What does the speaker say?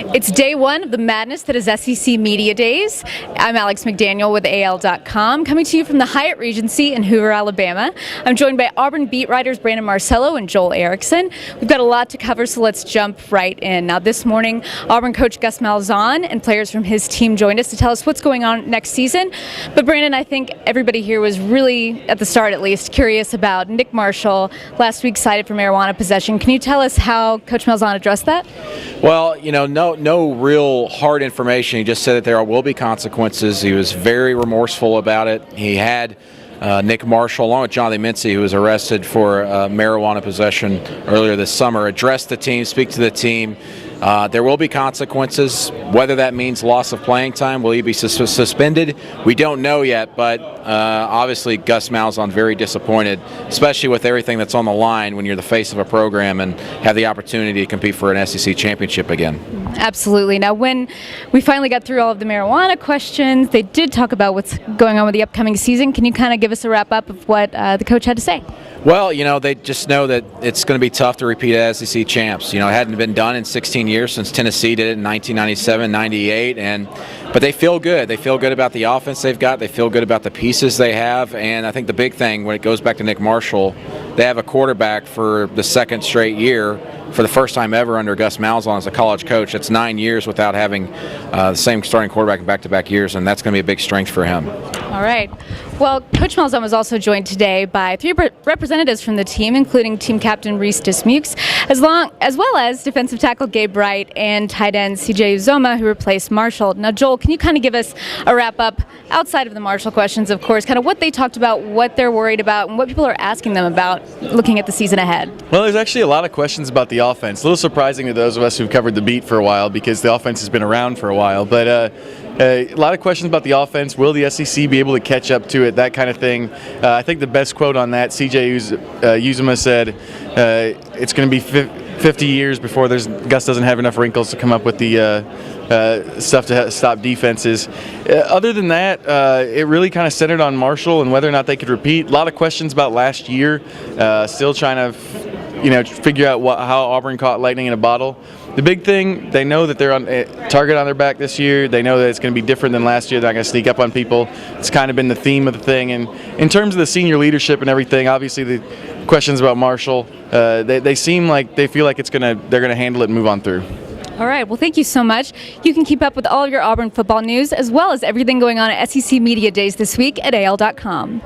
It's day one of the madness that is SEC Media Days. I'm Alex McDaniel with AL.com, coming to you from the Hyatt Regency in Hoover, Alabama. I'm joined by Auburn beat writers Brandon Marcello and Joel Erickson. We've got a lot to cover, so let's jump right in. Now, this morning, Auburn coach Gus Malzahn and players from his team joined us to tell us what's going on next season. But Brandon, I think everybody here was really, at the start at least, curious about Nick Marshall, last week cited for marijuana possession. Can you tell us how Coach Malzahn addressed that? Well, no real hard information. He just said that there will be consequences. He was very remorseful about it. He had Nick Marshall, along with Jonathan Mincy, who was arrested for marijuana possession earlier this summer, address the team, speak to the team. There will be consequences. Whether that means loss of playing time, will he be suspended? We don't know yet, but obviously Gus Malzahn very disappointed, especially with everything that's on the line when you're the face of a program and have the opportunity to compete for an SEC championship again. Absolutely. Now, when we finally got through all of the marijuana questions, they did talk about what's going on with the upcoming season. Can you kind of give us a wrap-up of what the coach had to say? Well, they just know that it's going to be tough to repeat as SEC champs. It hadn't been done in 16 years since Tennessee did it in 1997, 98, but they feel good. They feel good about the offense they've got. They feel good about the pieces they have, and I think the big thing when it goes back to Nick Marshall, they have a quarterback for the second straight year, for the first time ever under Gus Malzahn as a college coach. It's 9 years without having the same starting quarterback in back-to-back years, and that's going to be a big strength for him. All right. Well, Coach Malzahn was also joined today by three representatives from the team, including team captain Reese Dismukes, as well as defensive tackle Gabe Wright and tight end CJ Uzoma, who replaced Marshall. Now, Joel, can you kind of give us a wrap-up outside of the Marshall questions, of course, kind of what they talked about, what they're worried about, and what people are asking them about looking at the season ahead? Well, there's actually a lot of questions about the offense. A little surprising to those of us who've covered the beat for a while because the offense has been around for a while. But a lot of questions about the offense. Will the SEC be able to catch up to it? That kind of thing. I think the best quote on that, CJ Uzoma said, it's going to be 50 years before Gus doesn't have enough wrinkles to come up with the stuff to stop defenses. Other than that, it really kind of centered on Marshall and whether or not they could repeat. A lot of questions about last year. Still trying to figure out how Auburn caught lightning in a bottle. The big thing, they know that they're on target on their back this year. They know that it's going to be different than last year. They're not going to sneak up on people. It's kind of been the theme of the thing. And in terms of the senior leadership and everything, obviously the questions about Marshall, they seem like they feel like they're going to handle it and move on through. All right. Well, thank you so much. You can keep up with all of your Auburn football news as well as everything going on at SEC Media Days this week at AL.com.